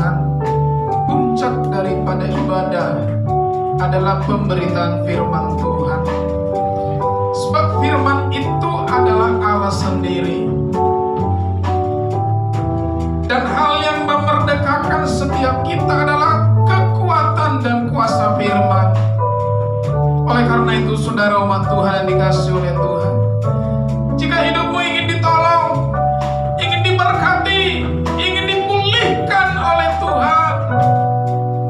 Tuhan, puncak daripada ibadah adalah pemberitaan firman Tuhan. Sebab firman itu adalah Allah sendiri. Dan hal yang memerdekakan setiap kita adalah kekuatan dan kuasa firman. Oleh karena itu, saudara umat Tuhan yang dikasihi oleh Tuhan, jika hidupmu ingin ditolong, ingin diberkati, ingin dipulihkan oleh Tuhan,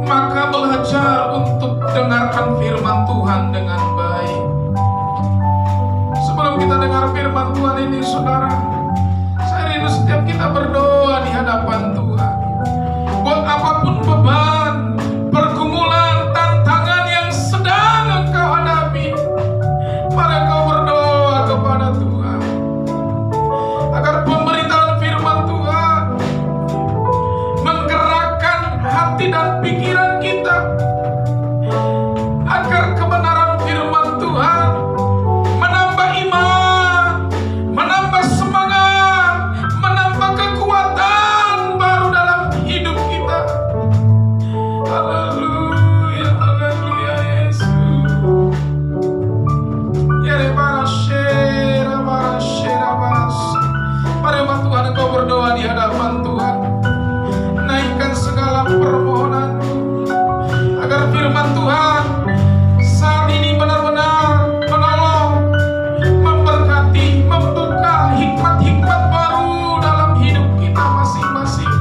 maka belajar untuk dengarkan firman Tuhan dengan baik. Sebelum kita dengar firman Tuhan ini, saudara, saya rindu setiap kita berdoa di hadapan Tuhan. Buat apapun beban, pergumulan, tantangan yang sedang engkau hadapi, mari engkau berdoa kepada Tuhan, agar pemberitaan firman Tuhan menggerakkan hati dan pikiran kita, agar kebenaran firman Tuhan menambah iman, menambah semangat, menambah kekuatan baru dalam hidup kita. Haleluya, haleluya Yesus. Ya rebarashera, barashera, baras. Mari umat Tuhan, engkau berdoa di hadapan Tuhan. Naikkan segala permohonan agar firman Tuhan saat ini benar-benar menolong, memberkati, membuka hikmat-hikmat baru dalam hidup kita masing-masing.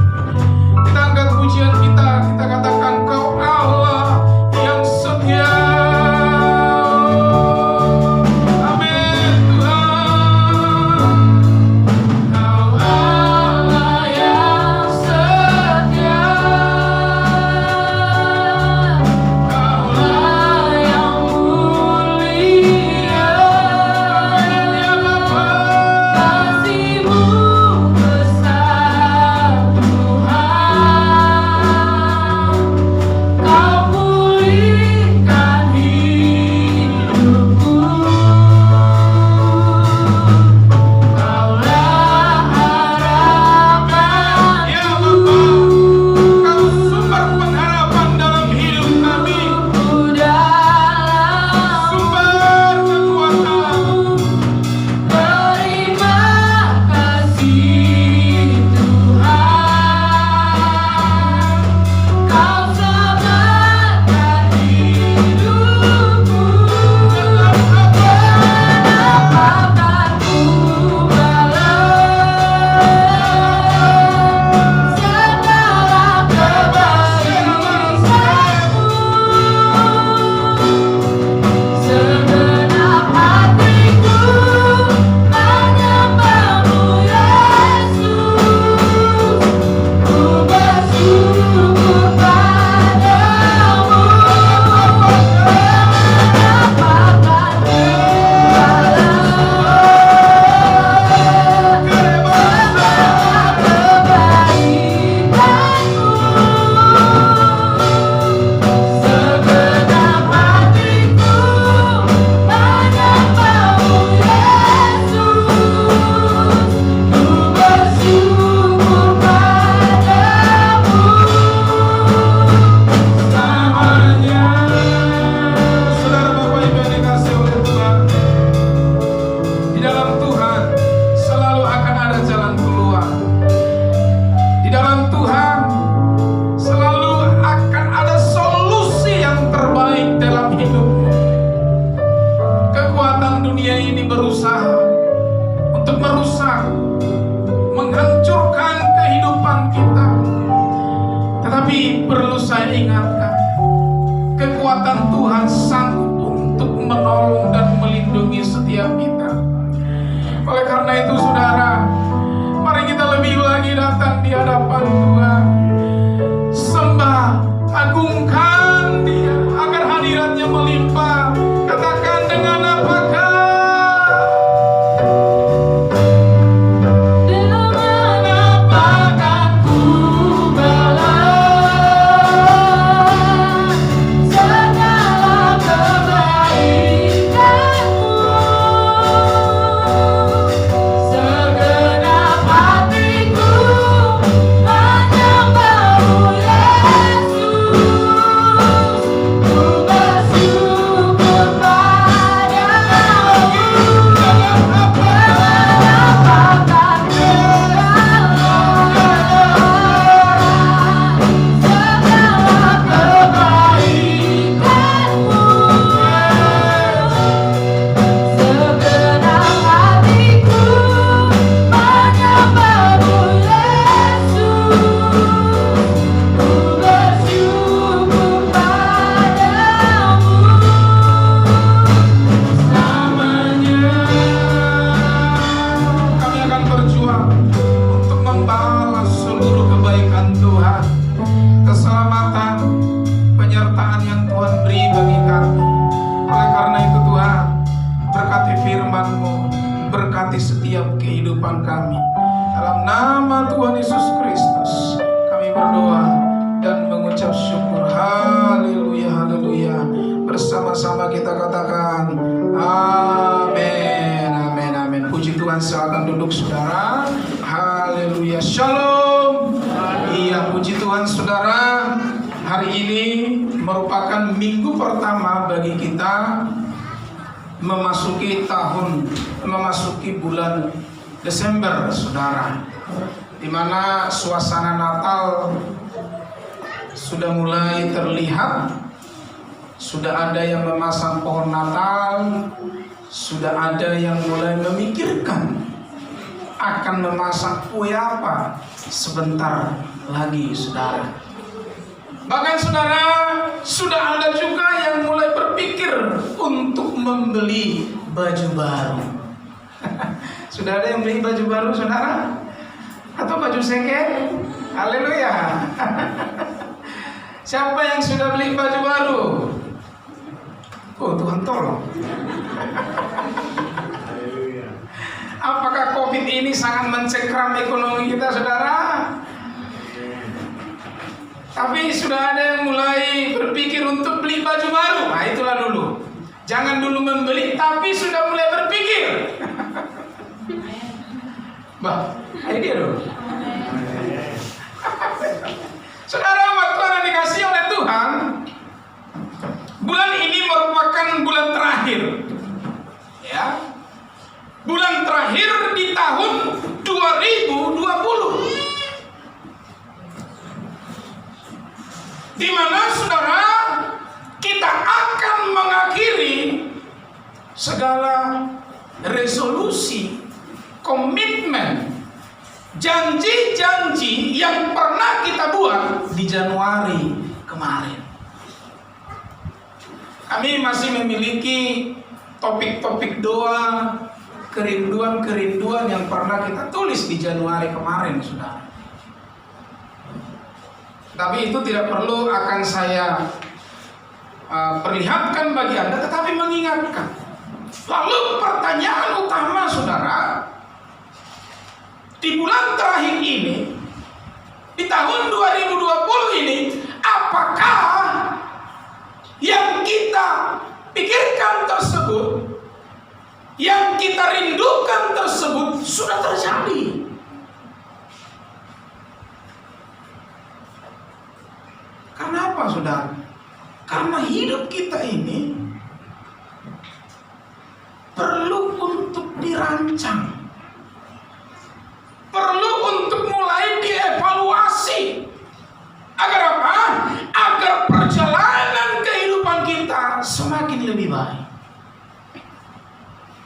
Kita angkat pujian kita katakan, Kau Allah yang setia. Amin Tuhan. Kau Allah yang setia. Kaulah yang mulia. Ya Bapa, kasih-Mu besar Tuhan. Kau pulihkan hidupku. Kaulah harapan. Ya Bapa, Kau sumber pengharapan dalam hidup kami. Sumber kekuatan. Terima kasih Tuhan. Kau selamatkan hidupku. Kenapa ku balas segala kebaikan-Mu. Segenap hatiku menyembah-Mu Yesus. Ku bersyukur padamu. Kenapa kan ku balas segala kebaikan-Mu. Segenap hatiku menyembah-Mu Yesus. Ku bersyukur padamu selamanya. Saudara Bapak Ibu yang dikasihi oleh Tuhan, di dalam Tuhan selalu akan ada jalan keluar. Di dalam Tuhan selalu akan ada solusi yang terbaik dalam hidupmu. Kekuatan dunia ini berusaha untuk merusak, menghancurkan kehidupan kita. Tetapi perlu saya ingatkan, kekuatan Tuhan sanggup untuk menolong dan melindungi setiap kita. Oleh karena itu, saudara, mari kita lebih lagi datang di hadapan Tuhan, sembah, agungkan Dia agar hadiratnya melimpah. Katakan dengan apakah? Dengan apakah ku balas segala kebaikan-Mu. Segenap hatiku menyembah Tuhan, saudara, hari ini merupakan minggu pertama bagi kita memasuki bulan Desember, saudara, di mana suasana Natal sudah mulai terlihat. Sudah ada yang memasang pohon Natal, sudah ada yang mulai memikirkan akan memasak kue apa sebentar lagi, saudara. Bahkan saudara, sudah ada juga yang mulai berpikir untuk membeli baju baru. Sudah ada yang beli baju baru, saudara? Atau baju second? Haleluya. Siapa yang sudah beli baju baru? Oh, Tuhan tolong. Apakah COVID ini sangat mencekram ekonomi kita, saudara? Tapi sudah ada yang mulai berpikir untuk beli baju baru. Nah, itulah dulu. Jangan dulu membeli, tapi sudah mulai berpikir. Bah, ayo dia dulu. Saudara, waktu Anda dikasih oleh Tuhan, bulan ini merupakan bulan terakhir. Ya. Bulan terakhir di tahun 2020. Di mana, saudara, kita akan mengakhiri segala resolusi, komitmen, janji-janji yang pernah kita buat di Januari kemarin. Kami masih memiliki topik-topik doa, kerinduan-kerinduan yang pernah kita tulis di Januari kemarin, saudara. Tapi itu tidak perlu akan saya perlihatkan bagi Anda, tetapi mengingatkan. Lalu pertanyaan utama, saudara, di bulan terakhir ini, di tahun 2020 ini, apakah yang kita pikirkan tersebut, yang kita rindukan tersebut sudah terjadi? Karena apa, saudara? Karena hidup kita ini perlu untuk dirancang, perlu untuk mulai dievaluasi. Agar apa? Agar perjalanan kehidupan kita semakin lebih baik.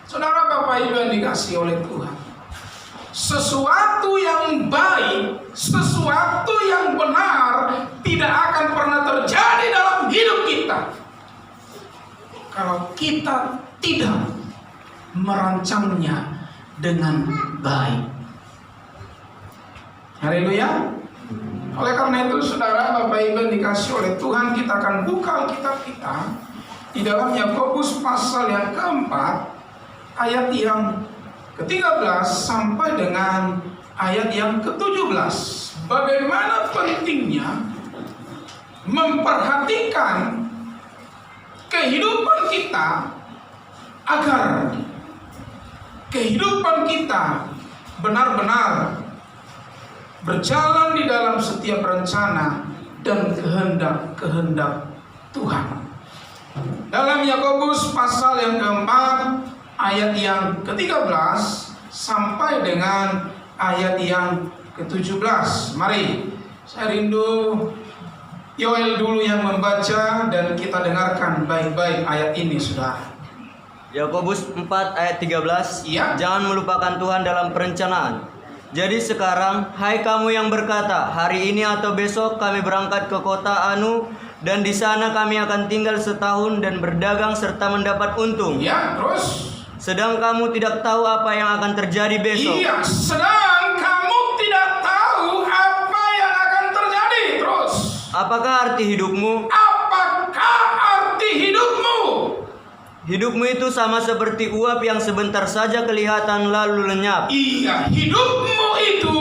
Saudara, Bapak Ibu yang dikasihi oleh Tuhan, sesuatu yang baik, sesuatu yang benar tidak akan pernah terjadi dalam hidup kita kalau kita tidak merancangnya dengan baik. Haleluya. Oleh karena itu, saudara, Bapak Ibu yang dikasihi oleh Tuhan, kita akan buka Alkitab kita di dalam Yakobus pasal yang keempat, ayat yang ke-13 sampai dengan ayat yang ke-17. Bagaimana pentingnya memperhatikan kehidupan kita agar kehidupan kita benar-benar berjalan di dalam setiap rencana dan kehendak Tuhan. Dalam Yakobus pasal yang keempat, ayat yang ke-13 sampai dengan ayat yang ke-17. Mari, saya rindu Yoel dulu yang membaca dan kita dengarkan baik-baik ayat ini, saudara. Yakobus 4 ayat 13. Iya. Jangan melupakan Tuhan dalam perencanaan. Jadi sekarang, hai kamu yang berkata, hari ini atau besok kami berangkat ke kota Anu, dan di sana kami akan tinggal setahun dan berdagang serta mendapat untung. Ya, terus. Sedang kamu tidak tahu apa yang akan terjadi besok. Iya, sedang kamu tidak tahu apa yang akan terjadi. Terus. Apakah arti hidupmu? Apakah arti hidupmu? Hidupmu itu sama seperti uap yang sebentar saja kelihatan lalu lenyap. Iya, hidupmu itu,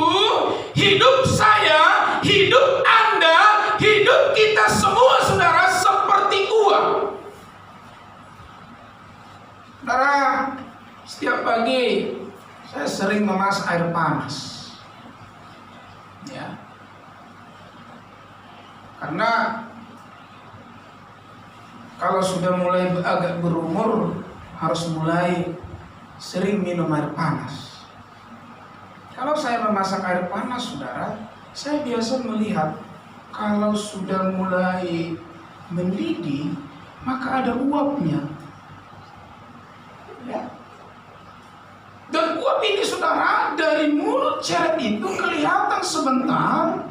hidup saya, hidup Anda, hidup kita semua, saudara, seperti uap. Saudara, setiap pagi saya sering memasak air panas. Ya. Karena kalau sudah mulai agak berumur harus mulai sering minum air panas. Kalau saya memasak air panas, saudara, saya biasa melihat kalau sudah mulai mendidih, maka ada uapnya. Ya. Dan uap ini, saudara, dari mulut ceret itu kelihatan sebentar,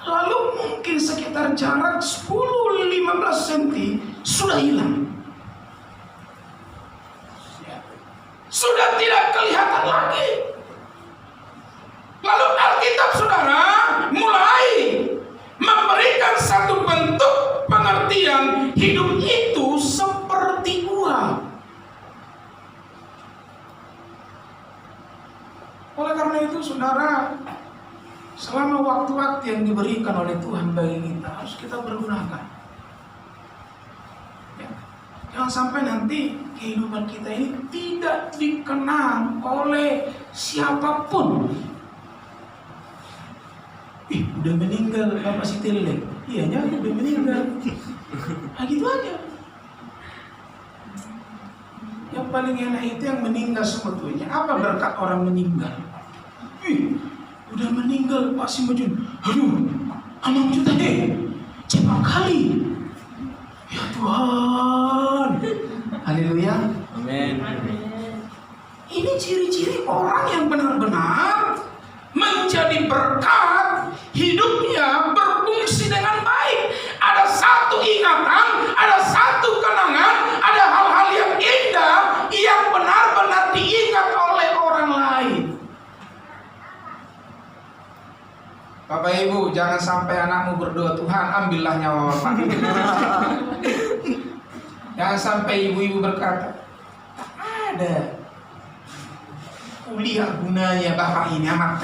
lalu mungkin sekitar jarak 10-15 cm sudah hilang. Ya. Sudah tidak kelihatan lagi. Lalu Alkitab, saudara, mulai memberikan satu bentuk pengertian hidup itu seperti uap. Oleh karena itu, saudara, selama waktu-waktu yang diberikan oleh Tuhan bagi kita harus kita pergunakan. Ya. Jangan sampai nanti kehidupan kita ini tidak dikenang oleh siapapun. Udah meninggal Bapak Sitilek. Iya, udah meninggal. Nah, gitu aja. Yang paling enak itu yang meninggal sebetulnya. Apa berkat orang meninggal? Udah meninggal Pak Simajun. Aduh, Amang Juta cepat kali. Ya Tuhan. Haleluya. Amin. Ini ciri-ciri orang yang benar-benar menjadi berkat, hidupnya berfungsi dengan baik. Ada satu ingatan, ada satu kenangan, ada hal-hal yang indah yang benar-benar diingat oleh orang lain. Bapak Ibu, jangan sampai anakmu berdoa, Tuhan ambillah nyawa Bapak. Jangan sampai ibu-ibu berkata, ada kuliah gunanya Bapak ini amat.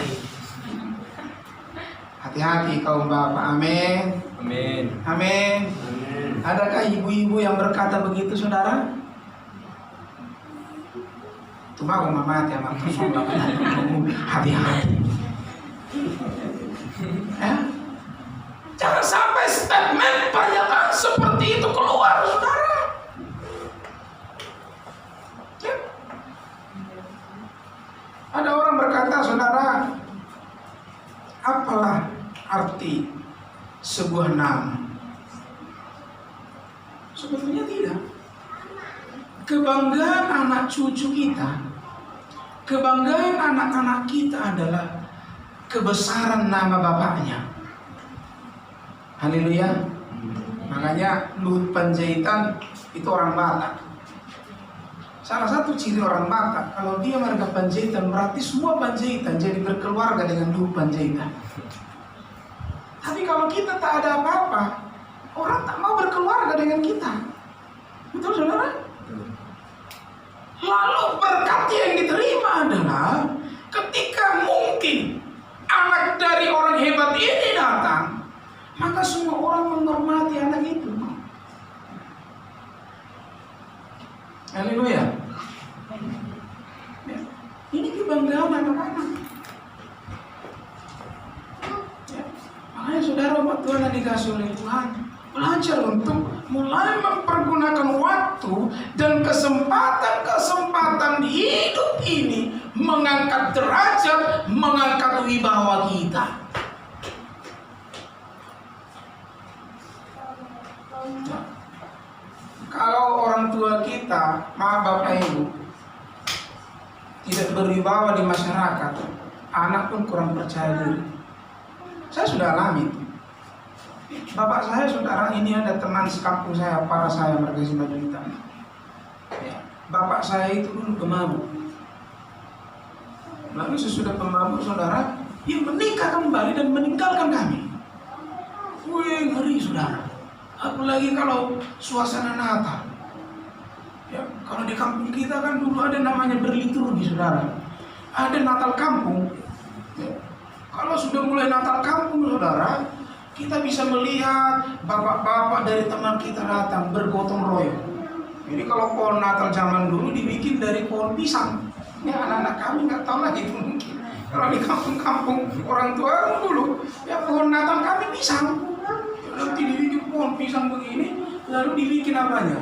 Hati-hati kaum Bapak, amin. Amin. Amin. Adakah ibu-ibu yang berkata begitu, saudara? Cuma aku mati amat. Hati-hati. Jangan sampai statement pernyataan seperti itu keluar, saudara. Ya. Ada orang berkata, saudara, apalah arti sebuah nama? Sebetulnya tidak. Kebanggaan anak cucu kita, kebanggaan anak-anak kita adalah kebesaran nama bapaknya. Haleluya. Makanya Luhut Panjaitan itu orang Batak. Salah satu ciri orang Batak, kalau dia marga Panjaitan, berarti semua Panjaitan jadi berkeluarga dengan Luhut Panjaitan. Tapi kalau kita tak ada apa-apa, orang tak mau berkeluarga dengan kita. Betul, saudara? Lalu berkat yang diterima adalah ketika mungkin anak dari orang hebat ini datang, maka semua orang menghormati anak itu. Haleluya. Ya. Ini kebanggaan anak-anak. Ya. Makanya saudara umat Tuhan yang dikasih oleh Tuhan, belajar untuk mulai mempergunakan waktu dan kesempatan-kesempatan hidup ini mengangkat derajat, mengangkat wibawa kita. Kalau orang tua kita, maaf Bapak Ibu, tidak berwibawa di masyarakat, anak pun kurang percaya diri. Saya sudah alami. Bapak saya, saudara, ini ada teman sekampung saya, para saya marga Simajuntang. Ya, bapak saya itu dulu pemabuk. Lalu sesudah pemabuk, saudara, dia menikah kembali dan meninggalkan kami. Wih, ngeri, saudara. Apalagi kalau suasana Natal. Ya, kalau di kampung kita kan dulu ada namanya berliturgi, saudara. Ada Natal kampung. Ya. Kalau sudah mulai Natal kampung, saudara, kita bisa melihat bapak-bapak dari teman kita datang bergotong royong. Jadi kalau pohon Natal zaman dulu dibikin dari pohon pisang. Ya, anak-anak kami nggak tahu lagi itu mungkin. Kalau di kampung-kampung orang tua dulu, ya pohon Natal kami pisang. Nanti pisang begini, lalu dibikin apanya?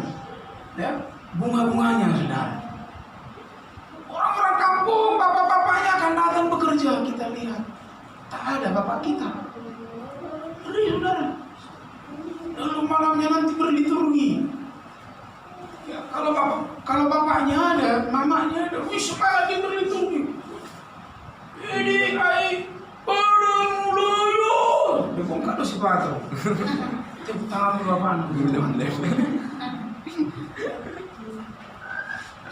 Ya, bunga-bunganya, saudara. Orang-orang kampung, bapak-bapaknya akan datang bekerja, kita lihat. Tak ada bapak kita. Ngeri, saudara. Lalu malamnya nanti berliturgi. Ya, kalau bapaknya ada, mamanya ada, wih semangat dia berliturgi. Ini ai padang loyo. Dibongkar tuh si Patro. Tepuk tangan bapak.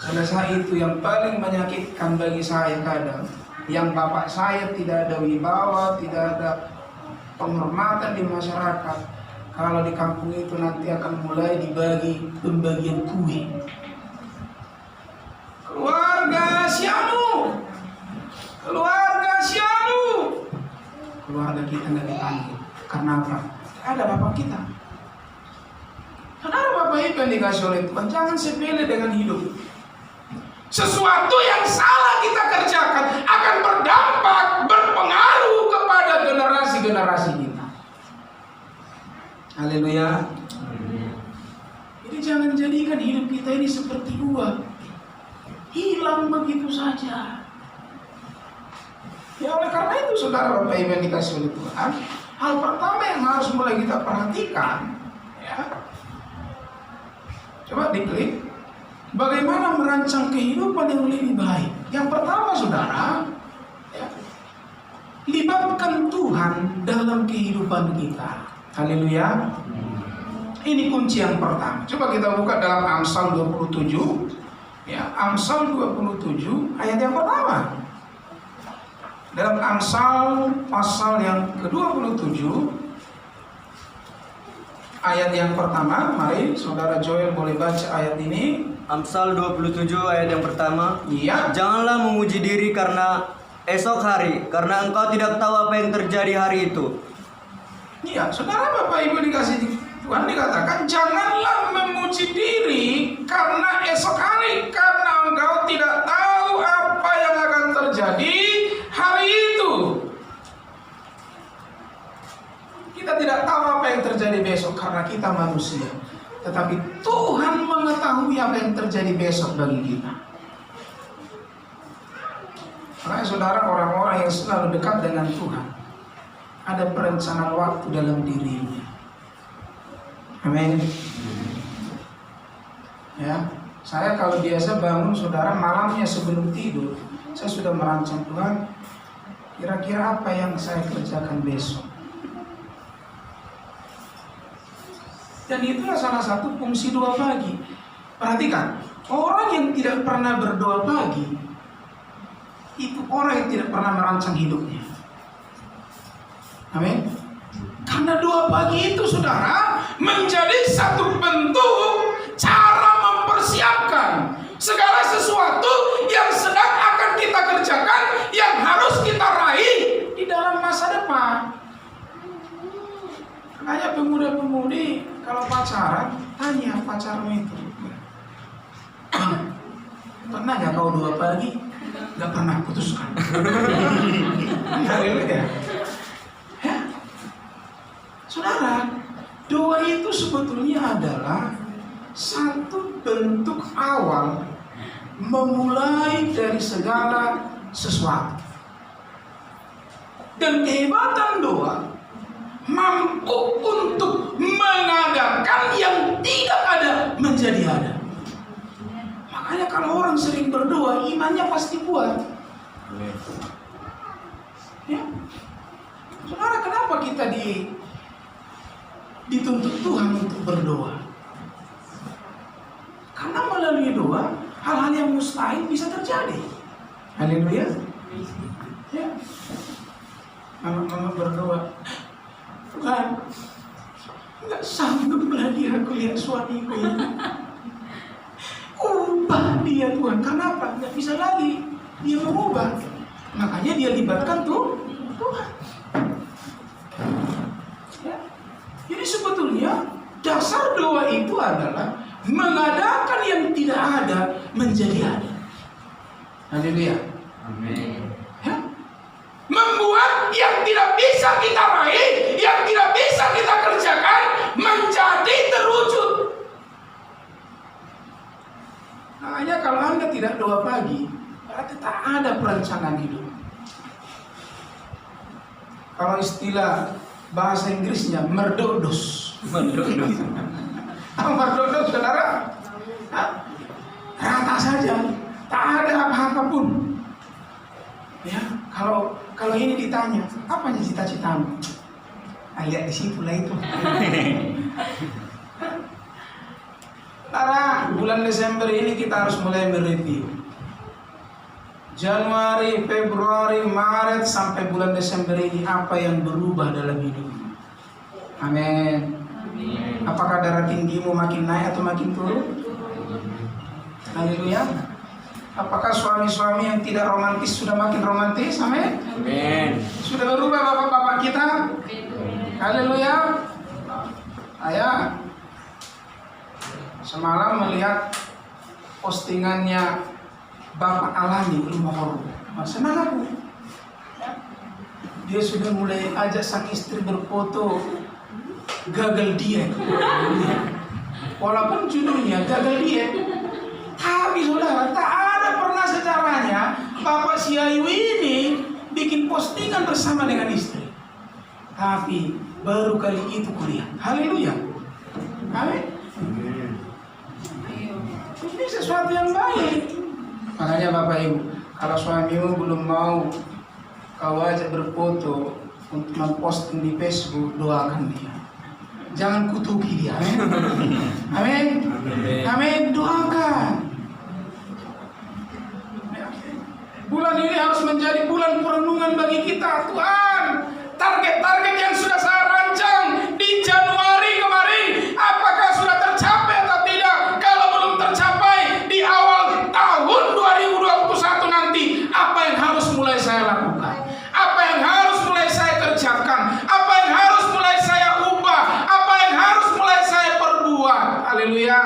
Selesai itu yang paling menyakitkan bagi saya kadang, yang bapak saya tidak ada wibawa, tidak ada penghormatan di masyarakat. Kalau di kampung itu nanti akan mulai dibagi pembagian kue. Keluarga Sianu, keluarga Sianu. Keluarga kita nggak dipanggil. Karena apa? Ada bapak kita. Saudara bapak itu yang dikasih oleh Tuhan, jangan sepele dengan hidup. Sesuatu yang salah kita kerjakan akan berdampak, berpengaruh kepada generasi-generasi kita. Haleluya. Jadi jangan jadikan hidup kita ini seperti uap, hilang begitu saja. Ya oleh karena itu saudara bapak ibu yang dikasih oleh Tuhan, hal pertama yang harus mulai kita perhatikan, ya, coba diklik. Bagaimana merancang kehidupan yang lebih baik? Yang pertama saudara, ya, libatkan Tuhan dalam kehidupan kita. Haleluya. Ini kunci yang pertama. Coba kita buka dalam Amsal 27. Ya, Amsal 27 ayat yang pertama. Dalam Amsal pasal yang ke-27 ayat yang pertama, mari saudara Joel boleh baca ayat ini. Amsal 27 ayat yang pertama. Iya. Janganlah memuji diri karena esok hari, karena engkau tidak tahu apa yang terjadi hari itu. Iya, saudara bapak ibu dikasih Tuhan dikatakan janganlah memuji diri karena esok hari, karena engkau tidak tahu apa yang akan terjadi hari itu. Kita tidak tahu apa yang terjadi besok karena kita manusia. Tetapi Tuhan mengetahui apa yang terjadi besok bagi kita. Makanya saudara, orang-orang yang selalu dekat dengan Tuhan, ada perencanaan waktu dalam dirinya. Amin. Ya, saya kalau biasa bangun saudara malamnya sebelum tidur, saya sudah merancang Tuhan, kira-kira apa yang saya kerjakan besok. Dan itulah salah satu fungsi doa pagi. Perhatikan, orang yang tidak pernah berdoa pagi, itu orang yang tidak pernah merancang hidupnya. Amin. Karena doa pagi itu saudara menjadi satu bentuk cara mempersiapkan segala sesuatu yang sedang akan kita kerjakan, yang harus kita raih di dalam masa depan. Makanya pemuda-pemudi kalau pacaran, tanya pacarmu itu, pernah gak kau doa pagi? Gak pernah putuskan. Haleluya. Ya. Saudara, doa itu sebetulnya adalah satu bentuk awal memulai dari segala sesuatu. Dan kehebatan doa mampu untuk mengadakan yang tidak ada menjadi ada. Makanya kalau orang sering berdoa, imannya pasti kuat. Ya. Saudara, kenapa kita dituntut Tuhan untuk berdoa? Karena melalui doa, hal-hal yang mustahil bisa terjadi. Haleluya. Ya. Mama berdoa, Tuhan, nggak sanggup lagi aku lihat suamiku ini. Ubah dia Tuhan. Kenapa? Nggak bisa lagi dia mengubah. Makanya dia libatkan Tuhan. Ya. Jadi sebetulnya dasar doa itu adalah mengadakan yang tidak ada menjadi ada. Haleluya. Amin. Ya. Membuat yang tidak bisa kita raih, yang tidak bisa kita kerjakan menjadi perencanaan hidup. Kalau istilah bahasa Inggrisnya merdodos. Merdodos, saudara, rata saja, tak ada apa-apapun. Ya, kalau ini ditanya, apa cita-citamu? Lihat di situ lah itu. Karena bulan Desember ini kita harus mulai mereview. Januari, Februari, Maret sampai bulan Desember ini apa yang berubah dalam hidupmu? Amin. Apakah darah tinggimu makin naik atau makin turun? Haleluya. Apakah suami-suami yang tidak romantis sudah makin romantis? Amin. Amin. Sudah berubah bapak-bapak kita? Haleluya. Ayah semalam melihat postingannya Bapak Alani rumah horor. Senang aku. Dia sudah mulai ajak sang istri berfoto gagal diet. Walaupun judulnya gagal diet, tapi saudara, tak ada pernah sejarahnya Bapak si Ayu ini bikin postingan bersama dengan istri. Tapi baru kali itu kuliah. Haleluya. Amin. Ini sesuatu yang baik. Makanya Bapak Ibu, kalau suamimu belum mau kau ajak berfoto untuk memposting di Facebook, doakan dia. Jangan kutuki dia. Amin. Amin. Doakan. Bulan ini harus menjadi bulan perenungan bagi kita. Tuhan, target-target yang sudah saya rancang di Januari kemarin, apakah sudah tercapai atau tidak? Kalau belum tercapai di awal tahun 2021 nanti, apa yang harus mulai saya lakukan? Apa yang harus mulai saya kerjakan? Apa yang harus mulai saya ubah? Apa yang harus mulai saya perbuat? Haleluya.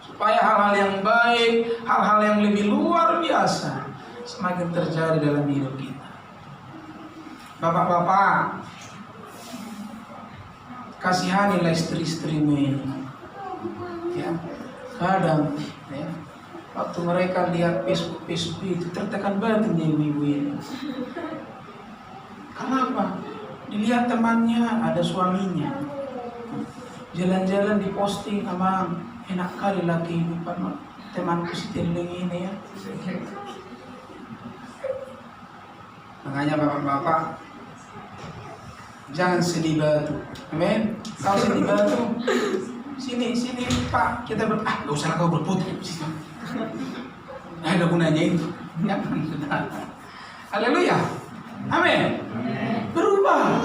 Supaya hal-hal yang baik, hal-hal yang lebih luar biasa semakin terjadi dalam hidup kita. Bapak-bapak, kasihanilah istri-istrimu ini. Ya, kadang ya, waktu mereka lihat Facebook itu tertekan batinnya ibu-ibu ini. Kenapa? Dilihat temannya ada suaminya, jalan-jalan diposting, sama enak kali lah kehidupan temanku si Tiling ini ya. Makanya bapak-bapak, jangan sedih batu. Amin. Kau sedih batu, sini Pak, kita gak usah kau berputar. Ada gunanya itu. Ya, haleluya. Amin. Berubah.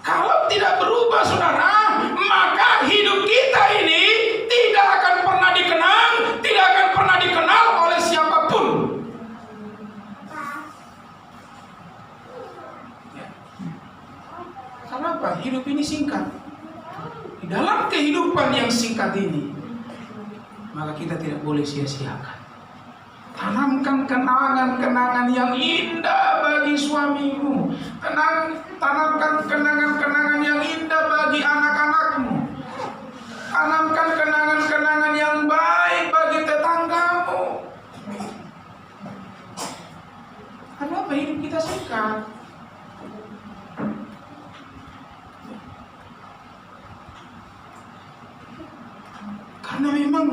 Kalau tidak berubah saudara, maka hidup kita ini tidak akan pernah dikenang, tidak akan pernah dikenal oleh siapapun. Ya. Kenapa? Hidup ini singkat. Di dalam kehidupan yang singkat ini, maka kita tidak boleh sia-siakan. Tanamkan kenangan-kenangan yang indah bagi suamimu. Tanamkan kenangan-kenangan yang indah bagi anak-anakmu. Tanamkan kenangan-kenangan yang baik bagi tetanggamu. Kenapa hidup kita singkat? Karena memang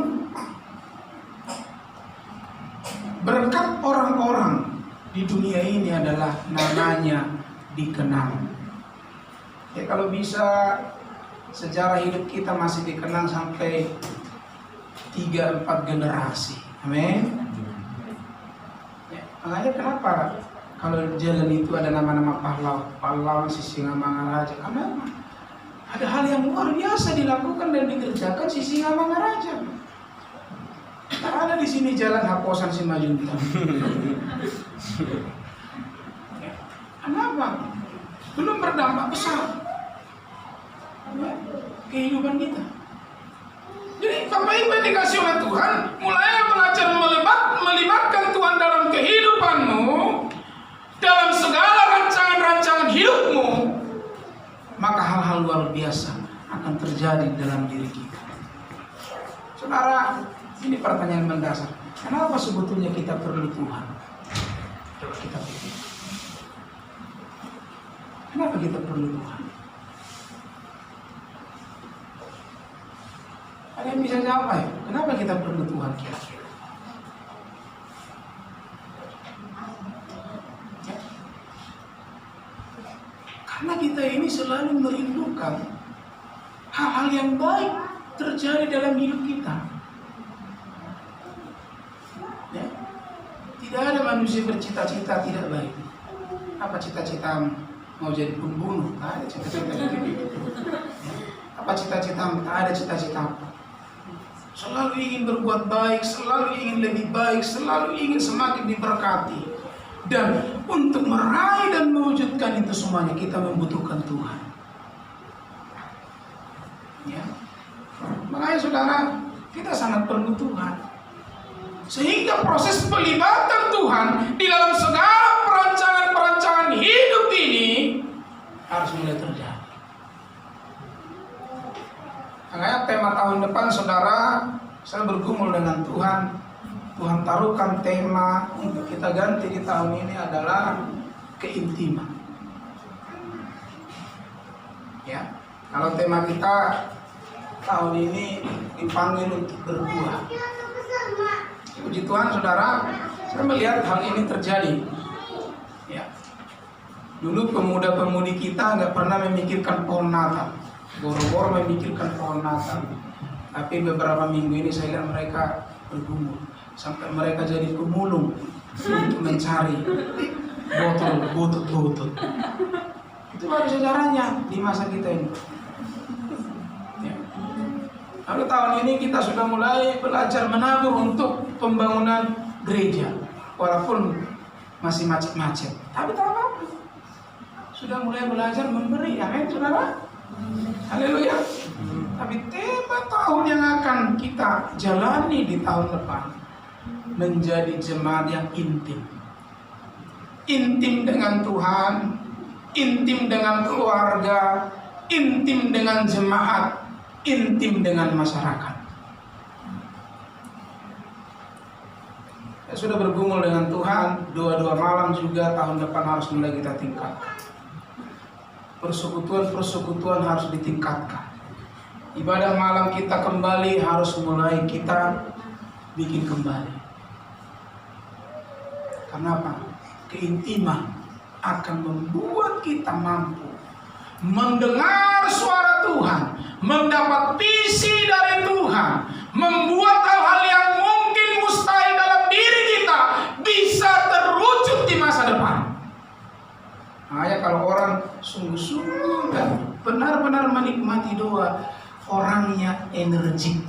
berkat orang-orang di dunia ini adalah namanya dikenang. Ya, kalau bisa sejarah hidup kita masih dikenang sampai 3-4 generasi. Amin. Ya, makanya kenapa kalau jalan itu ada nama-nama pahlawan Sisingamangaraja? Karena ada hal yang luar biasa dilakukan dan dikerjakan Sisingamangaraja. Tak ada di sini jalan Haposan Simajunta. Kenapa? Belum berdampak besar kehidupan kita. Jadi Bapak Ibu yang dikasih oleh Tuhan, mulai belajar melibatkan Tuhan dalam kehidupanmu, dalam segala rancangan-rancangan hidupmu, maka hal-hal luar biasa akan terjadi dalam diri kita. Saudara, ini pertanyaan mendasar. Kenapa sebetulnya kita perlu Tuhan? Coba kita pikir. Kenapa kita perlu Tuhan? Ada yang bisa jawab ya? Kenapa kita perlu Tuhan kira-kira? Ya. Karena kita ini selalu merindukan hal-hal yang baik terjadi dalam hidup kita. Ya. Tidak ada manusia bercita-cita tidak baik. Apa cita-citamu? Mau jadi pembunuh? Tak ada cita-cita gitu. Apa cita-citamu? Tak ada cita-cita apa. Selalu ingin berbuat baik, selalu ingin lebih baik, selalu ingin semakin diberkati. Dan untuk meraih dan mewujudkan itu semuanya kita membutuhkan Tuhan. Ya. Makanya saudara, kita sangat perlu Tuhan. Sehingga proses pelibatan Tuhan di dalam segala perancangan-perancangan hidup ini harus mulai terjadi. Makanya tema tahun depan saudara, saya bergumul dengan Tuhan. Tuhan taruhkan tema untuk kita ganti di tahun ini adalah keintiman. Ya, kalau tema kita tahun ini dipanggil untuk berdua. Puji Tuhan saudara, saya melihat hal ini terjadi. Ya. Dulu pemuda-pemudi kita nggak pernah memikirkan pohon Natal, boro-boro memikirkan pohon Natal. Tapi beberapa minggu ini saya lihat mereka bergumul, sampai mereka jadi pemulung untuk mencari botol. Itu baru sejarahnya di masa kita ini. Lalu tahun ini kita sudah mulai belajar menabur untuk pembangunan gereja. Walaupun masih macet-macet, tapi tak apa-apa. Sudah mulai belajar memberi, amin saudara. Haleluya. Tapi tema tahun yang akan kita jalani di tahun depan menjadi jemaat yang intim. Intim dengan Tuhan, intim dengan keluarga, intim dengan jemaat, intim dengan masyarakat. Saya sudah bergumul dengan Tuhan, doa-doa malam juga tahun depan harus mulai kita tingkatkan. Persekutuan harus ditingkatkan. Ibadah malam kita kembali harus mulai kita bikin kembali. Karena apa? Keintiman akan membuat kita mampu mendengar suara Tuhan, mendapat visi dari Tuhan, membuat hal-hal yang mungkin mustahil dalam diri kita bisa terwujud di masa depan. Makanya kalau orang sungguh-sungguh dan benar-benar menikmati doa, orangnya energik.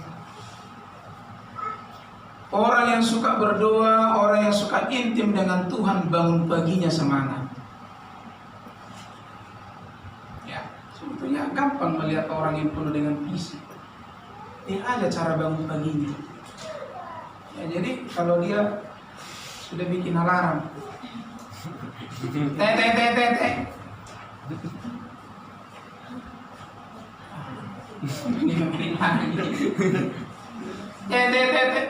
Orang yang suka berdoa, orang yang suka intim dengan Tuhan, bangun paginya semangat. Sebetulnya gampang melihat orang yang penuh dengan visi. Dia aja cara bangun paginya. Ya, jadi kalau dia sudah bikin alarm, teh. 5 menit lagi. Teh.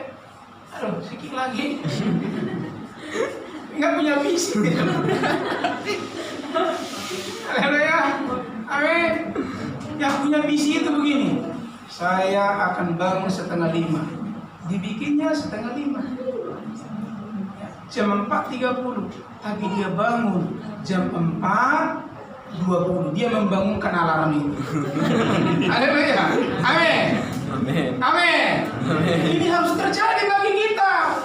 Aduh, sedikit lagi. Enggak punya visi. Haleluya. Amin. Yang punya visi itu begini, saya akan bangun 4:30. Dibikinnya 4:30. Jam 4:30. Tapi dia bangun jam 4:20. Dia membangunkan alarm itu. Haleluya. Amin. Amin. Ini harus terjadi bagi kita.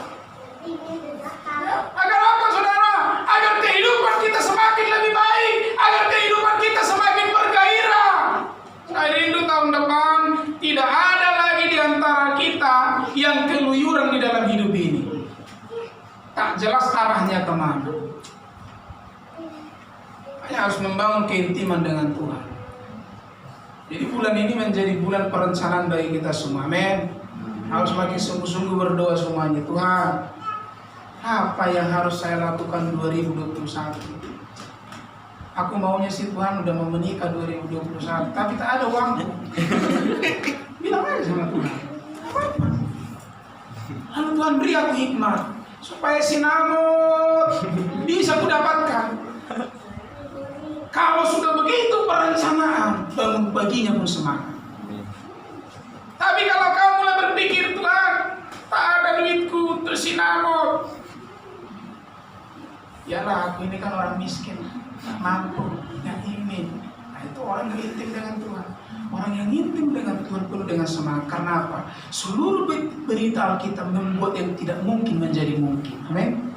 Agar apa saudara? Agar kehidupan kita semakin lebih baik, agar kehidupan kita semakin bergairah. Saya rindu tahun depan tidak ada lagi di antara kita yang keluyuran di dalam hidup ini. Tak jelas arahnya kemana. Hanya harus membangun keintiman dengan Tuhan. Jadi bulan ini menjadi bulan perencanaan bagi kita semua. Amin. Harus makin sungguh-sungguh berdoa semuanya. Tuhan, apa yang harus saya lakukan 2021? Aku maunya sih Tuhan udah mau menikah 2021, tapi tak ada uang. Bilang aja sama Tuhan. Apa-apa. Lalu Tuhan beri aku hikmat supaya sinamot bisa kudapatkan. Kalau sudah begitu perencanaan, bangun baginya pun semangat. Tapi kalau kamu mulai berpikir, Tuhan, tak ada duitku untuk sinamot, yalah aku ini kan orang miskin, tak mampu, yang ingin. Nah itu orang yang intim dengan Tuhan. Orang yang intim dengan Tuhan perlu dengan semangat. Karena apa? Seluruh berita Alkitab membuat yang tidak mungkin menjadi mungkin. Amin.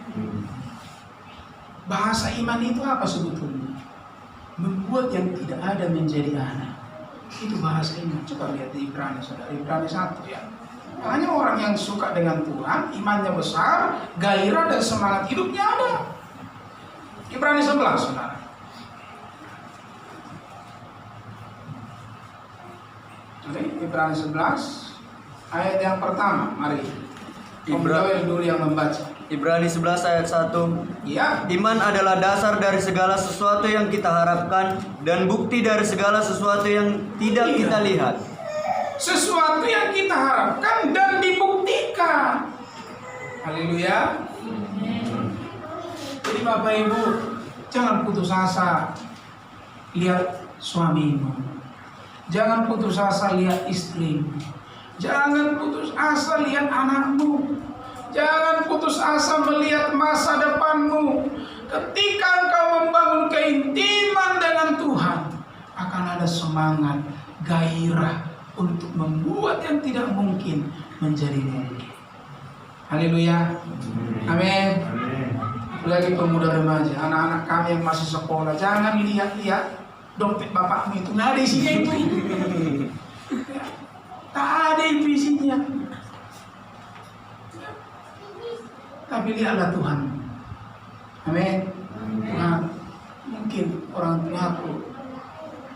Bahasa iman itu apa sebetulnya? Membuat yang tidak ada menjadi ada. Itu bahasa iman. Coba lihat di Ibrani, saudara. Ibrani 1 ya. Makanya orang yang suka dengan Tuhan, imannya besar, gairah dan semangat hidupnya ada. Ibrani 11, saudara. Oke, Ibrani 11 ayat yang pertama. Mari. Ibrani dulu yang membaca. Ibrani 11 ayat 1. Ya. Iman adalah dasar dari segala sesuatu yang kita harapkan dan bukti dari segala sesuatu yang tidak kita lihat. Sesuatu yang kita harapkan dan dibuktikan. Haleluya. Jadi Bapak Ibu, jangan putus asa lihat suamimu. Jangan putus asa lihat istrimu. Jangan putus asa lihat anakmu. Jangan putus asa melihat masa depanmu. Ketika engkau membangun keintiman dengan Tuhan, akan ada semangat, gairah untuk membuat yang tidak mungkin menjadi mungkin. Haleluya. Amin. Lagi pemuda remaja, anak-anak kami yang masih sekolah, jangan lihat-lihat dompet bapakmu itu, nggak ada isinya itu. Tak ada itu isinya. Tapi lihatlah Tuhan. Amin. Tuhan, mungkin orang tuaku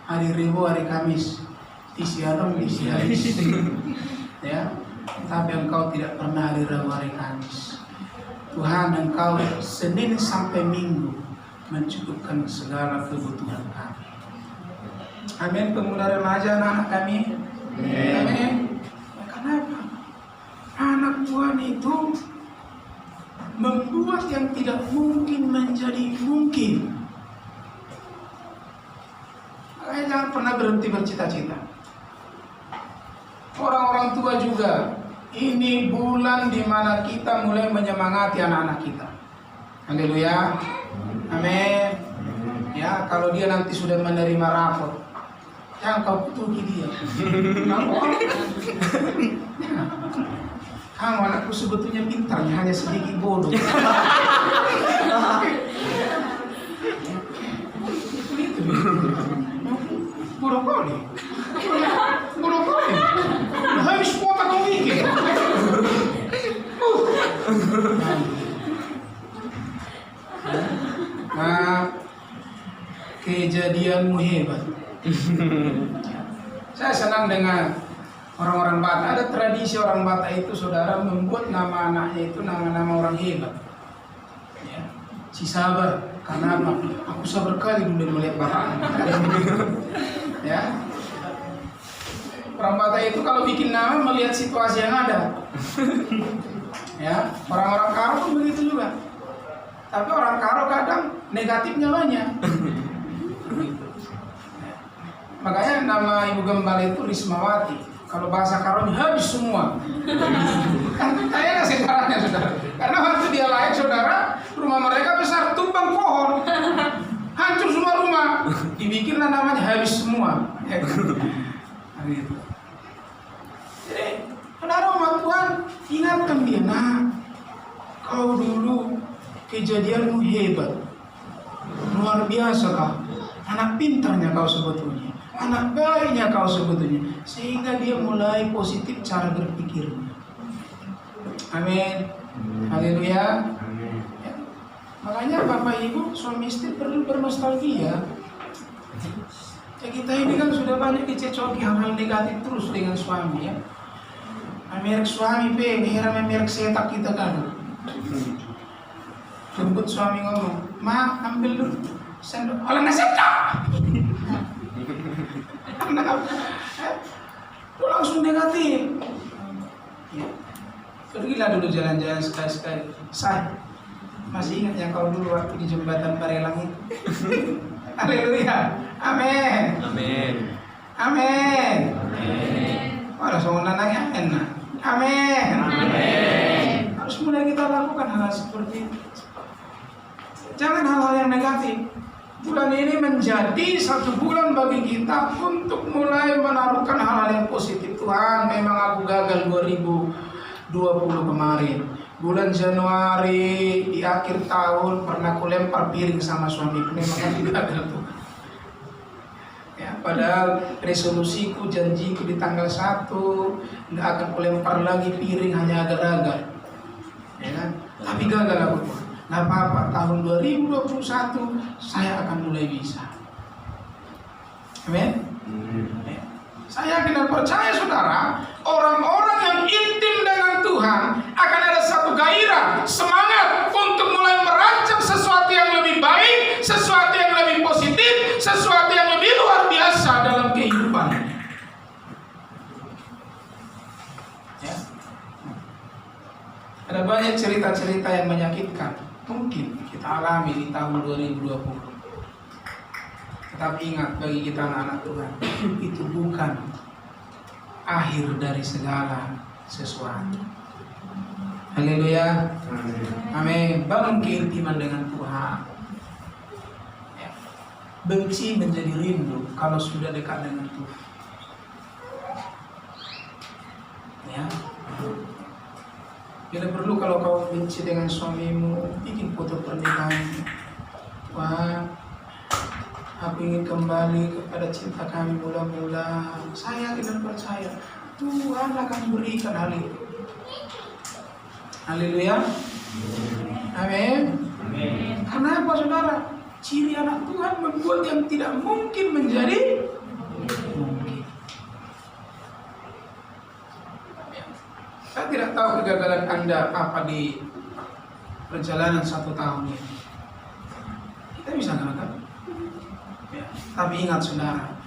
hari Rebo, hari Kamis isi adong, isi habis. Ya, tapi engkau tidak pernah hari Rabu, hari Kamis. Tuhan, engkau Senin sampai Minggu mencukupkan segala kebutuhan kami. Amin. Pemuda remaja, anak-anak kami. Amin. Kenapa? Anak Tuhan itu membuat yang tidak mungkin menjadi mungkin. Makanya jangan pernah berhenti bercita-cita. Orang-orang tua juga, ini bulan di mana kita mulai menyemangati anak-anak kita. Haleluya. Amin. Ya, kalau dia nanti sudah menerima rapor, jangan kau kutuki dia. Kamu anakku sebetulnya pintarnya hanya sedikit bodoh. Itu bodoh kali. Bodoh kali. Habis kuota kau bikin. Nah, kejadianmu hebat. Saya senang dengan orang-orang Batak. Ada tradisi orang Batak itu, saudara, membuat nama anaknya itu nama-nama orang hebat. Ya. Si Sabar, karena apa? Aku sabar kali dulu melihat bapak. Ya. Orang Batak itu kalau bikin nama melihat situasi yang ada. Ya, orang-orang Karo pun begitu juga. Tapi orang Karo kadang negatifnya banyak. Makanya nama ibu gembala itu Rismawati. Kalau bahasa Karonya habis semua. Kan kayaknya sejarahnya, saudara. Karena waktu dia lahir, saudara, rumah mereka besar, tumbang pohon, hancur semua rumah. Dibikinlah namanya habis semua. Gitu. Jadi, saudara umat Tuhan, ingatkan dia, nah, kau dulu kejadianmu hebat, luar biasa kau, anak pintarnya kau sebetulnya. Anak baiknya kau sebetulnya, sehingga dia mulai positif cara berpikirnya. Amin. Haleluya. Ya. Makanya Bapak Ibu suami istri perlu bernostalgia. Ya, kita ini kan sudah banyak dicecoki hal-hal negatif terus dengan suami ya. Merek suami heran merek setak kita kan. Jemput suami ngomong, "Ma, ambil dulu sendok." "Olah setak." Lu langsung negatif. Ya. Pergilah dulu jalan-jalan sekali-sekali. Say, masih ingat ya kau dulu waktu di jembatan Barelang itu? Haleluya. Amin. Amin. Amin. Wah, langsung nanya amin. Amin. Harus mulai kita lakukan hal seperti itu. Jangan hal-hal yang negatif. Bulan ini menjadi satu bulan bagi kita untuk mulai menaruhkan hal-hal yang positif. Tuhan, memang aku gagal 2020 kemarin. Bulan Januari di akhir tahun pernah aku lempar piring sama suamiku, memang aku gagal tuh. Ya, padahal resolusiku, janjiku di tanggal 1 nggak akan kulempar lagi piring, hanya agar-agar. Ya kan? Tapi gagal aku tuh. Nggak apa-apa, tahun 2021 saya akan mulai bisa. Amin. Ya. Saya yakin dan percaya saudara, orang-orang yang intim dengan Tuhan akan ada satu gairah, semangat untuk mulai merancang sesuatu yang lebih baik, sesuatu yang lebih positif, sesuatu yang lebih luar biasa dalam kehidupan. Ya. Ada banyak cerita-cerita yang menyakitkan mungkin kita alami di tahun 2020. Tapi ingat, bagi kita anak-anak Tuhan, itu bukan akhir dari segala sesuatu. Haleluya. Amin. Bangun keintiman dengan Tuhan. Ya. Benci menjadi rindu kalau sudah dekat dengan Tuhan. Ya. Bila perlu, kalau kau benci dengan suamimu, bikin foto pernikahan. Wah, aku ingin kembali kepada cinta kami mula-mula. Saya tidak percaya Tuhan akan berikan hal itu. Haleluya. Amin. Karena apa saudara? Ciri anak Tuhan membuat yang tidak mungkin menjadi mungkin. Saya tidak tahu kegagalan Anda apa di perjalanan 1 tahun ini. Kita bisa nggak tahu. Ya, tapi ingat saudara,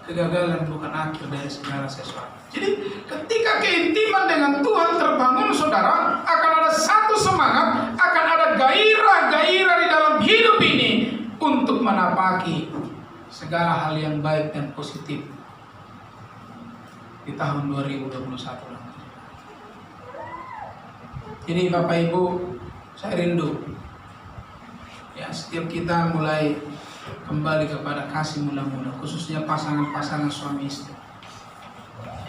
kegagalan bukan akhir dari segala sesuatu. Jadi ketika keintiman dengan Tuhan terbangun saudara, akan ada satu semangat, akan ada gairah-gairah di dalam hidup ini untuk menapaki segala hal yang baik dan positif di tahun 2021. Jadi Bapak Ibu, saya rindu ya setiap kita mulai kembali kepada kasih mula-mula, khususnya pasangan-pasangan suami istri.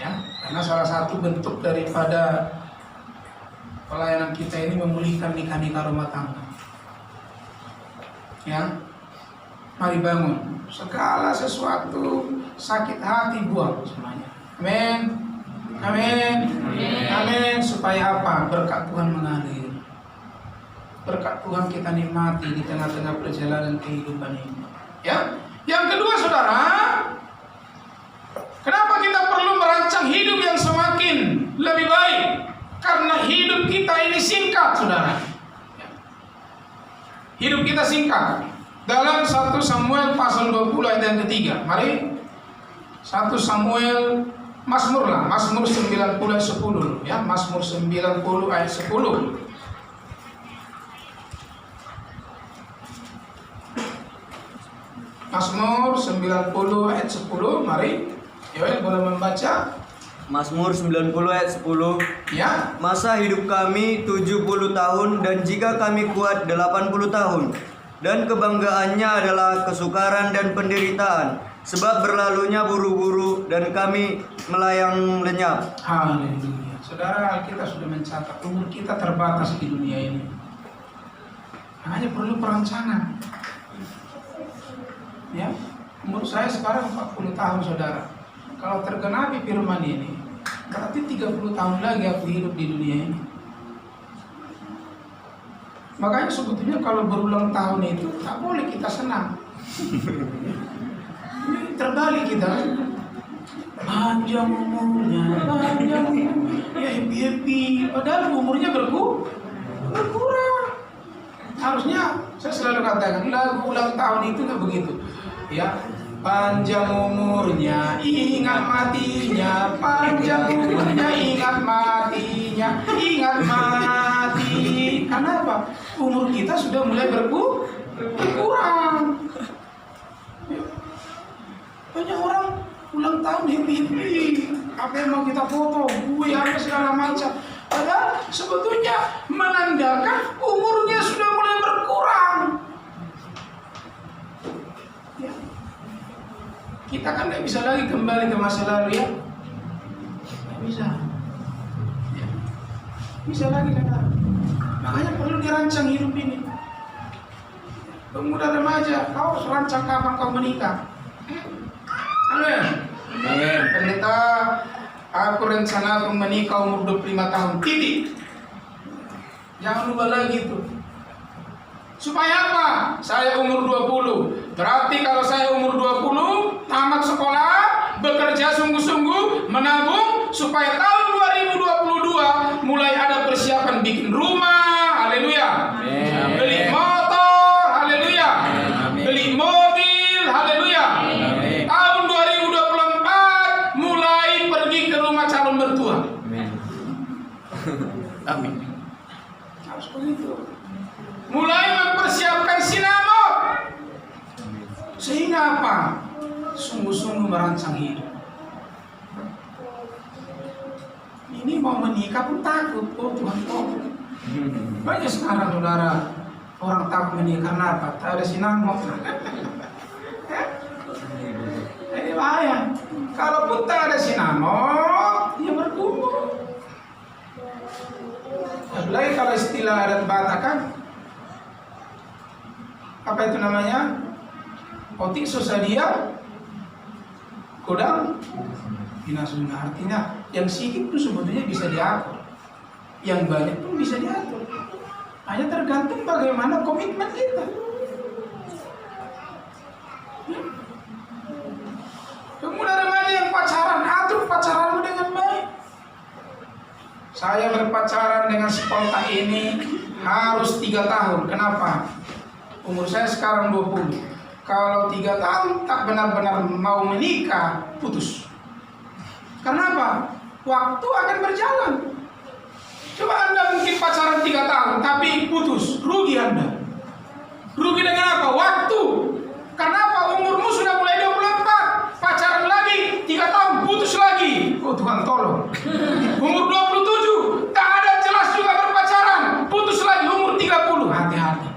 Ya, karena salah satu bentuk daripada pelayanan kita ini memulihkan nikah-nikah rumah tangga. Ya, mari bangun segala sesuatu sakit hati, buang semuanya. Amin. Amin. Amin. Supaya apa? Berkat Tuhan mengalir. Berkat Tuhan kita nikmati di tengah-tengah perjalanan kehidupan ini. Ya. Yang kedua saudara, kenapa kita perlu merancang hidup yang semakin lebih baik? Karena hidup kita ini singkat saudara. Hidup kita singkat. Dalam 1 Samuel pasal 20 ayat yang ketiga. Mari 1 Samuel, Mazmur 90 ayat 10 ya, Mazmur 90 ayat 10. Mazmur 90 ayat 10, mari. Yoel boleh membaca. Mazmur 90 ayat 10. Ya. Masa hidup kami 70 tahun dan jika kami kuat 80 tahun. Dan kebanggaannya adalah kesukaran dan penderitaan, sebab berlalunya buru-buru dan kami melayang lenyap. Haleluya. Saudara, kita sudah mencatat umur kita terbatas di dunia ini. Hanya perlu perancangan. Ya, umur saya sekarang 40 tahun saudara. Kalau tergenapi firman ini, berarti 30 tahun lagi aku hidup di dunia ini. Makanya sebetulnya kalau berulang tahun itu tak boleh kita senang. Ini terbalik kita. Panjang umurnya, ya happy. Padahal umurnya berkurang. Harusnya saya selalu katakan lagu ulang tahun itu nggak begitu. Ya, panjang umurnya, ingat matinya. Panjang umurnya, ingat matinya. ingat mati. Kenapa? Umur kita sudah mulai berkurang. Banyak orang ulang tahun happy. Apa yang mau kita foto? Gue apa segala macam. Padahal sebetulnya menandakan umurnya sudah mulai berkurang. Ya. Kita kan tidak bisa lagi kembali ke masa lalu ya. Tidak bisa. Ya. Bisa lagi kan? Makanya perlu dirancang hidup ini. Pemuda remaja, kau rancang kapan kau menikah? Amin. Amin. Pendeta, aku rencana menikah umur 25 tahun. Titik. Jangan lupa lagi itu. Supaya apa? Saya umur 20. Berarti kalau saya umur 20, tamat sekolah, bekerja sungguh-sungguh, menabung supaya tahun 2022 mulai ada persiapan bikin rumah. Haleluya. Beli motor. Haleluya. Beli mobil. Haleluya. Tahun 2024 mulai pergi ke rumah calon mertua. Amin. Harus begitu. Mulai mempersiapkan sinamot. Sehingga apa? Sungguh-sungguh merancang hidup. Ini mau menikah pun takut. Oh Tuhan, banyak sekarang saudara orang takut menikah. Kenapa? Tak ada sinamot. Ini bahaya. Kalaupun tak ada sinamot, dia bergumul. Apalagi kalau istilah adat Batak kan, apa itu namanya? Otik sosadia, kodang binasuna. Artinya yang sedikit pun sebetulnya bisa diatur, yang banyak pun bisa diatur. Hanya tergantung bagaimana komitmen kita. Pemuda remaja yang pacaran, atur pacaranmu dengan baik. Saya berpacaran dengan si Polta ini harus 3 tahun. Kenapa? Umur saya sekarang 20. Kalau 3 tahun tak benar-benar mau menikah, putus. Kenapa? Waktu akan berjalan. Coba Anda mungkin pacaran 3 tahun, tapi putus. Rugi Anda. Rugi dengan apa? Waktu. Kenapa? Umurmu sudah mulai 24. Pacaran lagi 3 tahun, putus lagi. Oh Tuhan tolong. Umur 27, tak ada jelas juga berpacaran. Putus lagi umur 30. Hati-hati.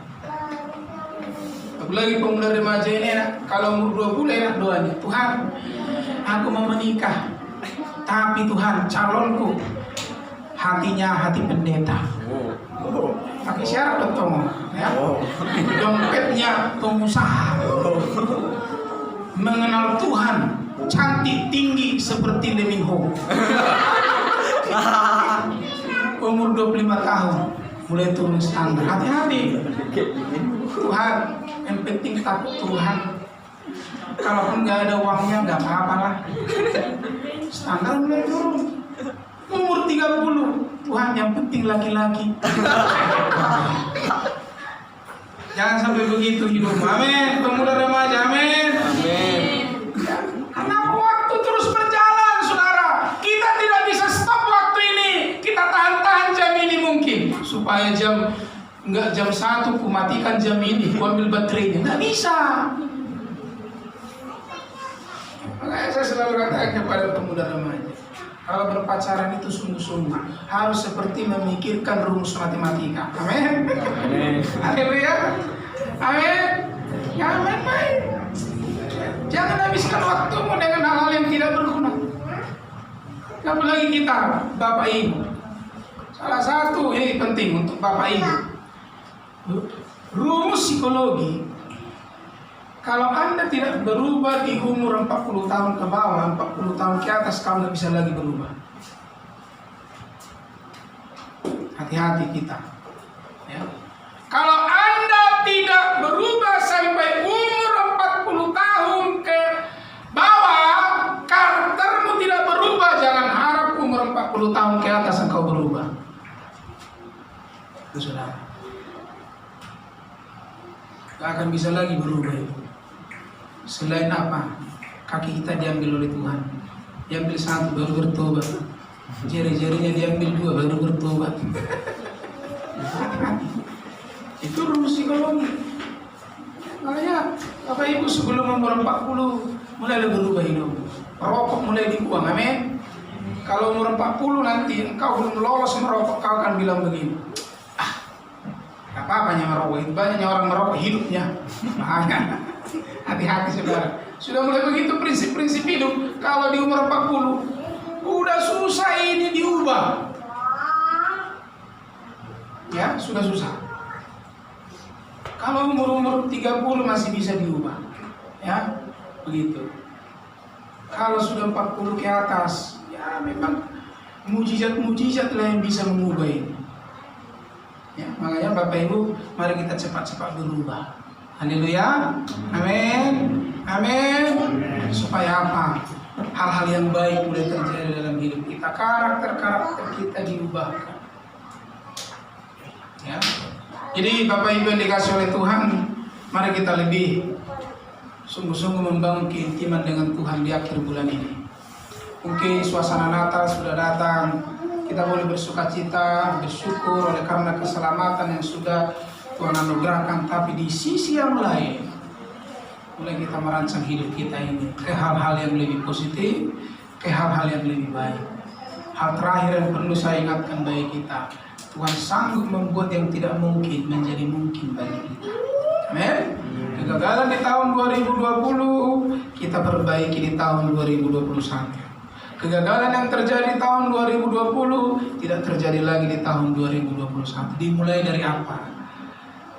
Apalagi pemuda remaja ini enak. Kalau umur 20 enak doanya. Tuhan, aku mau menikah. Tapi Tuhan, calonku hatinya hati pendeta. Pakai syarat betul, ya. Dompetnya pengusaha. Mengenal Tuhan, cantik tinggi seperti Lee Min Ho. Umur 25 tahun mulai turun standar. Hati-hati. Tuhan, yang penting takut Tuhan. Kalaupun nggak ada uangnya nggak apa-apa lah. Standar mulai turun. Umur 30, Tuhan yang penting laki-laki. Jangan sampai begitu hidup. Amin. Pemuda remaja, amin. Amin. Karena waktu terus berjalan, saudara. Kita tidak bisa stop waktu ini. Kita tahan-tahan jam ini mungkin. Supaya nggak jam 1 ku matikan jam ini, ku ambil baterainya. Nggak bisa. Makanya saya selalu katakan kepada pemuda remaja, kalau berpacaran itu sungguh-sungguh harus seperti memikirkan rumus matematika. Amin. Haleluya. Amin. Ya amin. Baik. Jangan habiskan waktumu dengan hal-hal yang tidak berguna. Apalagi kita, Bapak Ibu. Salah satu ini penting untuk Bapak Ibu. Rumus psikologi. Kalau Anda tidak berubah di umur 40 tahun ke bawah, 40 tahun ke atas, kamu tidak bisa lagi berubah. Hati-hati kita. Ya. Kalau Anda tidak berubah sampai umur 40 tahun ke bawah, karaktermu tidak berubah, jangan harap umur 40 tahun ke atas engkau berubah. Itu saudara. Gak akan bisa lagi berubah itu. Selain apa? Kaki kita diambil oleh Tuhan. Diambil satu baru bertobat. Jari-jarinya diambil 2 baru bertobat. Hati-hati. Itu rumus psikologi. Makanya Bapak Ibu sebelum umur 40 mulai berubah hidup. Merokok mulai dibuang, amin. Kalau umur 40 nanti engkau belum lolos merokok, kau akan bilang begini, gak apa-apanya merokok, itu banyaknya orang merokok hidupnya. Makanya hati-hati saudara. Sudah mulai begitu prinsip-prinsip hidup. Kalau di umur 40 udah susah ini diubah. Ya, sudah susah. Kalau umur 30 masih bisa diubah. Ya, begitu. Kalau sudah 40 ke atas, ya memang mujizat-mujizat lah yang bisa mengubah ini. Ya, makanya Bapak Ibu, mari kita cepat-cepat berubah. Haleluya. Amin. Amin. Supaya apa? Hal-hal yang baik mulai terjadi dalam hidup kita. Karakter-karakter kita diubahkan. Ya. Jadi Bapak Ibu yang dikasih oleh Tuhan, mari kita lebih sungguh-sungguh membangun keintiman dengan Tuhan di akhir bulan ini. Mungkin suasana Natal sudah datang, kita boleh bersuka cita, bersyukur oleh karena keselamatan yang sudah Tuhan anugerahkan. Tapi di sisi yang lain, mulai kita merancang hidup kita ini ke hal-hal yang lebih positif, ke hal-hal yang lebih baik. Hal terakhir yang perlu saya ingatkan bagi kita, Tuhan sanggup membuat yang tidak mungkin menjadi mungkin bagi kita. Amin. Kegagalan di tahun 2020 kita perbaiki di tahun 2021. Kegagalan yang terjadi di tahun 2020 tidak terjadi lagi di tahun 2021. Dimulai dari apa?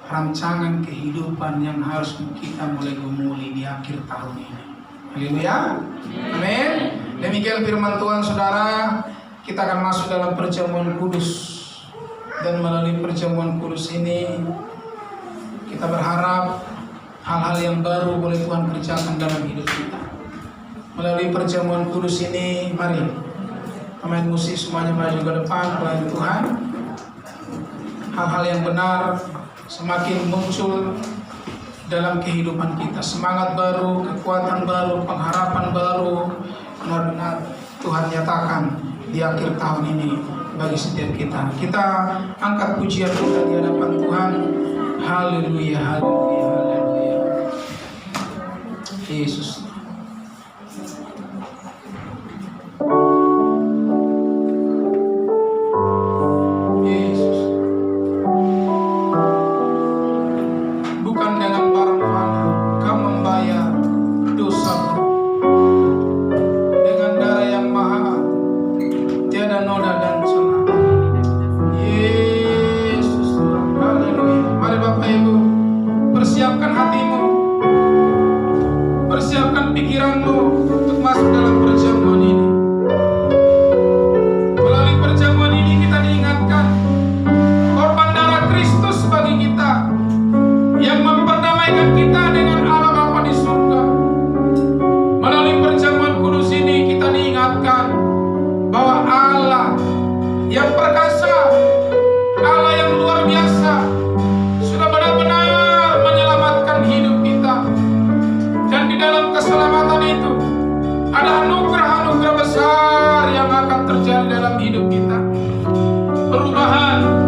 Rancangan kehidupan yang harus kita mulai gumuli di akhir tahun ini. Haleluya. Amin. Demikian firman Tuhan saudara. Kita akan masuk dalam perjamuan kudus. Dan melalui perjamuan kudus ini kita berharap hal-hal yang baru boleh Tuhan kerjakan dalam hidup kita. Melalui perjamuan kudus ini, mari pemain musik semuanya maju ke depan melayani Tuhan. Hal-hal yang benar semakin muncul dalam kehidupan kita. Semangat baru, kekuatan baru, pengharapan baru benar-benar Tuhan nyatakan di akhir tahun ini bagi setiap kita. Kita angkat pujian kita di hadapan Tuhan. Haleluya, haleluya, haleluya. Yesus. Yesus. Bukan dengan barang fana kau membayar dosaku. Dengan darah yang mahal, tiada noda dan celah. Yesus, haleluya. Mari Bapak Ibu, persiapkan hatimu, persiapkan pikiranmu untuk masuk dalam perjamuan ini. Melalui perjamuan ini kita diingatkan korban darah Kristus bagi kita yang memperdamaikan kita dengan Allah Bapa di surga. Melalui perjamuan kudus ini kita diingatkan bahwa Allah yang perkasa, Allah yang luar biasa sudah benar-benar menyelamatkan hidup kita. Dan di dalam keselamatan itu ada anugerah-anugerah besar yang akan terjadi dalam hidup kita. Perubahan